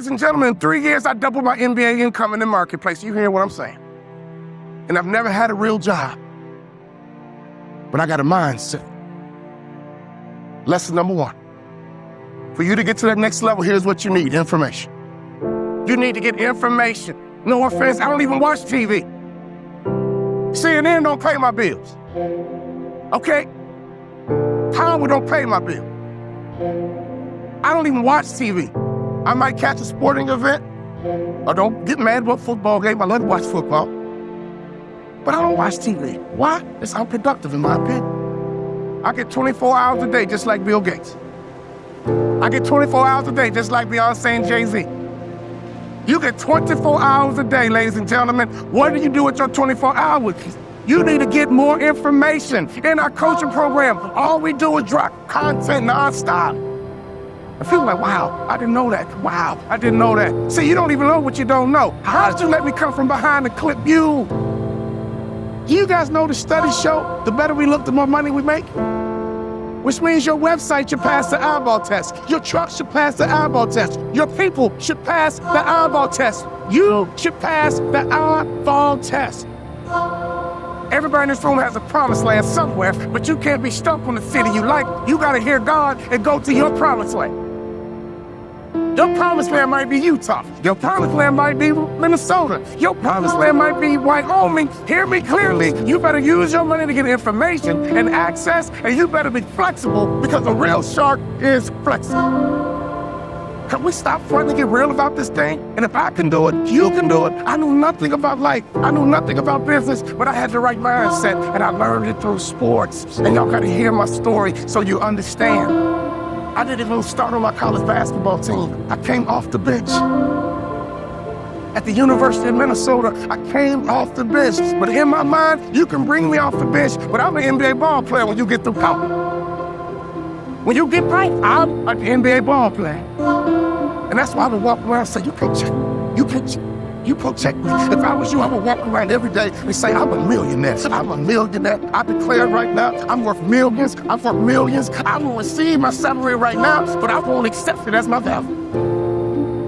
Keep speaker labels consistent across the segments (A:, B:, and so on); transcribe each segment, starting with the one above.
A: Ladies and gentlemen, in 3 years, I doubled my MBA income in the marketplace. You hear what I'm saying? And I've never had a real job, but I got a mindset. Lesson number 1. For you to get to that next level, here's what you need: information. You need to get information. No offense, I don't even watch TV. CNN don't pay my bills. Okay? Power don't pay my bill. I don't even watch TV. I might catch a sporting event, or don't get mad about a football game. I love to watch football. But I don't watch TV. Why? It's unproductive in my opinion. I get 24 hours a day just like Bill Gates. I get 24 hours a day just like Beyonce and Jay-Z. You get 24 hours a day, ladies and gentlemen. What do you do with your 24 hours? You need to get more information. In our coaching program, all we do is drop content nonstop. I feel like, wow, I didn't know that. Wow, I didn't know that. See, you don't even know what you don't know. How did you let me come from behind and clip you? You guys know the studies show the better we look, the more money we make? Which means your website should pass the eyeball test. Your truck should pass the eyeball test. Your people should pass the eyeball test. You should pass the eyeball test. Everybody in this room has a promised land somewhere, but you can't be stuck on the city you like. You gotta hear God and go to your promised land. Your promised land might be Utah. Your promised land might be Minnesota. Your promised land might be Wyoming. Hear me clearly. You better use your money to get information and access, and you better be flexible, because a real shark is flexible. Can we stop trying to get real about this thing? And if I can do it, you can do it. I knew nothing about life. I knew nothing about business, but I had the right mindset, and I learned it through sports. And y'all gotta hear my story so you understand. I didn't even start on my college basketball team. I came off the bench. At the University of Minnesota, I came off the bench. But in my mind, you can bring me off the bench, but I'm an NBA ball player when you get through college. When you get right, I'm an NBA ball player. And that's why I would walk around and say, you can't check me. You can't check me. You protect me. If I was you, I would walk around every day and say, I'm a millionaire. I'm a millionaire. I declare right now, I'm worth millions. I'm worth millions. I will receive my salary right now, but I won't accept it as my value.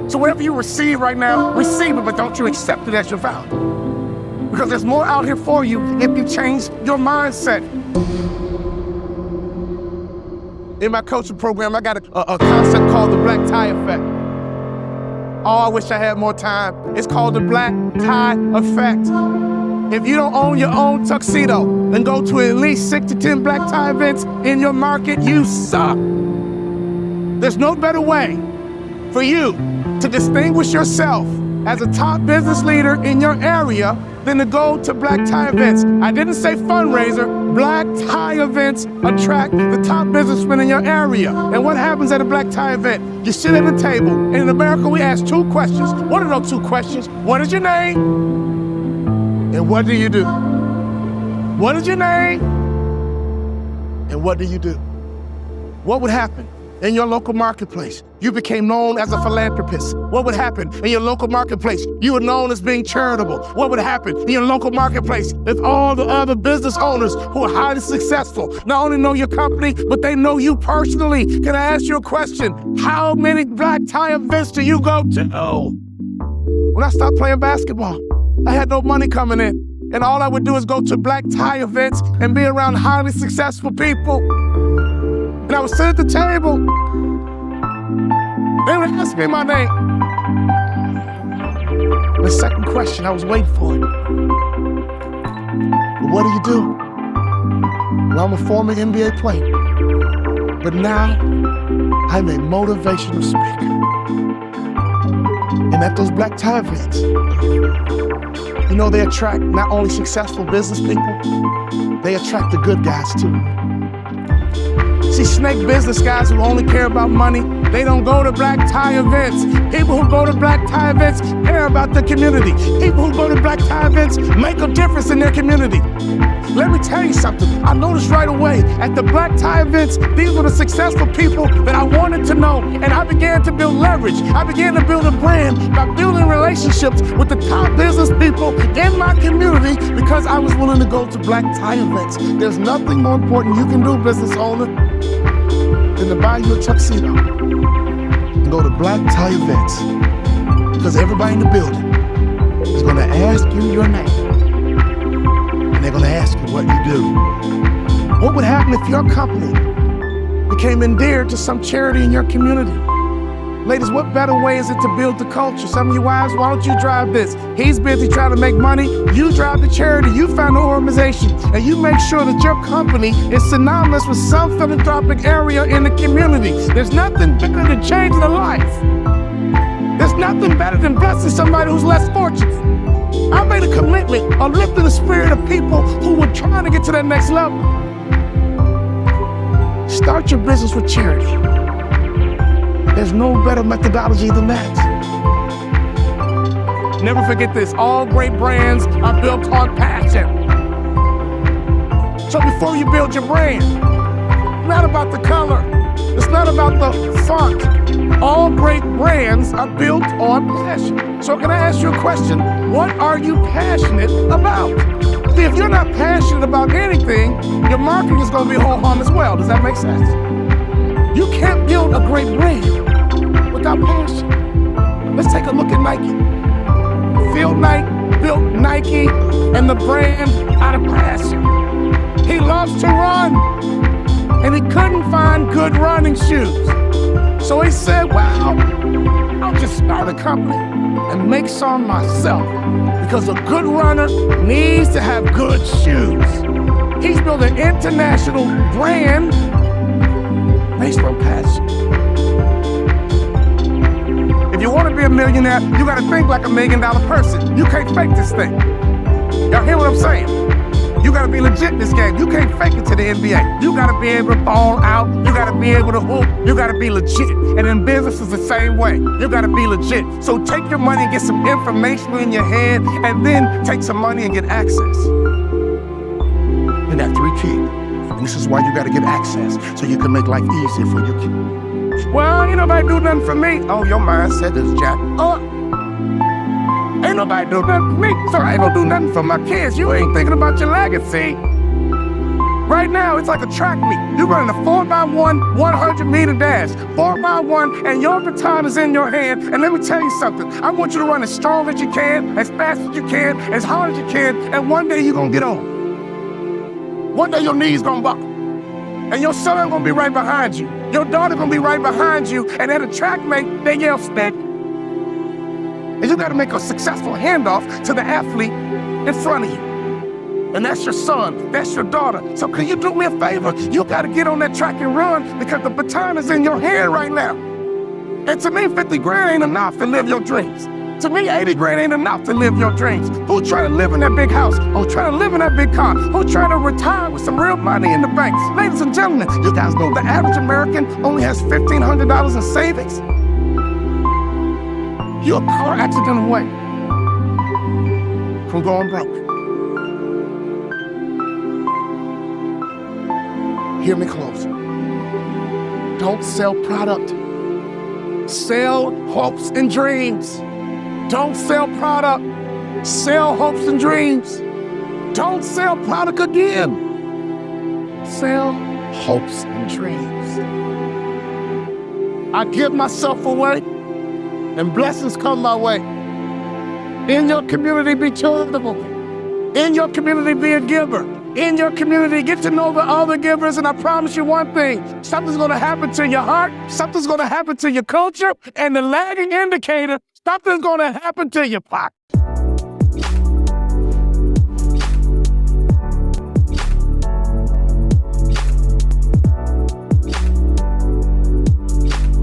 A: So whatever you receive right now, receive it, but don't you accept it as your value. Because there's more out here for you if you change your mindset. In my coaching program, I got a concept called the black tie effect. Oh, I wish I had more time. It's called the black tie effect. If you don't own your own tuxedo and go to at least 6 to 10 black tie events in your market, you suck. There's no better way for you to distinguish yourself as a top business leader in your area than to go to black tie events. I didn't say fundraiser. Black tie events attract the top businessmen in your area. And what happens at a black tie event? You sit at a table, and in America we ask 2 questions. What are those 2 questions? What is your name? And what do you do? What is your name? And what do you do? What would happen in your local marketplace? You became known as a philanthropist. What would happen in your local marketplace? You were known as being charitable. What would happen in your local marketplace if all the other business owners who are highly successful not only know your company, but they know you personally? Can I ask you a question? How many black tie events do you go to? When I stopped playing basketball, I had no money coming in. And all I would do is go to black tie events and be around highly successful people. And I would sit at the table. They would ask me my name. The second question, I was waiting for it. But what do you do? Well, I'm a former NBA player. But now, I'm a motivational speaker. And at those black tie events, you know, they attract not only successful business people, they attract the good guys too. See, snake business guys who only care about money, they don't go to black tie events. People who go to black tie events care about the community. People who go to black tie events make a difference in their community. Let me tell you something. I noticed right away at the black tie events, these were the successful people that I wanted to know. And I began to build leverage. I began to build a brand by building relationships with the top business people in my community because I was willing to go to black tie events. There's nothing more important you can do, business owner, than to buy you a tuxedo and go to black tie events Because everybody in the building is going to ask you your name. And they're going to ask you what you do. What would happen if your company became endeared to some charity in your community? Ladies, what better way is it to build the culture? Some of you wives, why don't you drive this? He's busy trying to make money. You drive the charity. You found the organization. And you make sure that your company is synonymous with some philanthropic area in the community. There's nothing better than changing a life. There's nothing better than blessing somebody who's less fortunate. I made a commitment of lifting the spirit of people who were trying to get to that next level. Start your business with charity. There's no better methodology than that. Never forget this, all great brands are built on passion. So before you build your brand, it's not about the color, it's not about the font. All great brands are built on passion. So can I ask you a question? What are you passionate about? See, if you're not passionate about anything, your marketing is going to be ho-hum as well. Does that make sense? You can't build a great brand without passion. Let's take a look at Nike. Phil Knight built Nike and the brand out of passion. He loves to run, and he couldn't find good running shoes. So he said, well, I'll just start a company and make some myself, because a good runner needs to have good shoes. He's built an international brand based on passion. If you want to be a millionaire, you got to think like $1 million person. You can't fake this thing. Y'all hear what I'm saying? You got to be legit in this game. You can't fake it to the NBA. You got to be able to ball out. You got to be able to hoop. You got to be legit. And in business, it's the same way. You got to be legit. So take your money and get some information in your head, and then take some money and get access. And that 3 keys. And this is why you got to get access, so you can make life easier for your kids. Well, ain't nobody do nothing for me. Oh, your mindset is jacked up. Ain't nobody do nothing for me, so I ain't gonna do nothing for my kids. You ain't thinking about your legacy. Right now, it's like a track meet. You're running a 4x1, 100-meter dash. 4x1, and your baton is in your hand. And let me tell you something. I want you to run as strong as you can, as fast as you can, as hard as you can, and one day you're gonna get on. One day your knees gonna buckle. And your son gonna be right behind you. Your daughter gonna be right behind you. And at a track meet, they yell, stick. And you gotta make a successful handoff to the athlete in front of you. And that's your son, that's your daughter. So can you do me a favor? You gotta get on that track and run, because the baton is in your hand right now. And to me, 50 grand ain't enough to live your dreams. To me, 80 grand ain't enough to live your dreams. Who trying to live in that big house? Who trying to live in that big car? Who trying to retire with some real money in the bank? Ladies and gentlemen, you guys know the average American only has $1,500 in savings. You're a car accident away from going broke. Hear me close. Don't sell product. Sell hopes and dreams. Don't sell product. Sell hopes and dreams. Don't sell product again. Sell hopes and dreams. I give myself away, and blessings come my way. In your community, be charitable. In your community, be a giver. In your community, get to know the other givers, and I promise you one thing, something's gonna happen to your heart, something's gonna happen to your culture, and the lagging indicator, something's gonna happen to your pocket.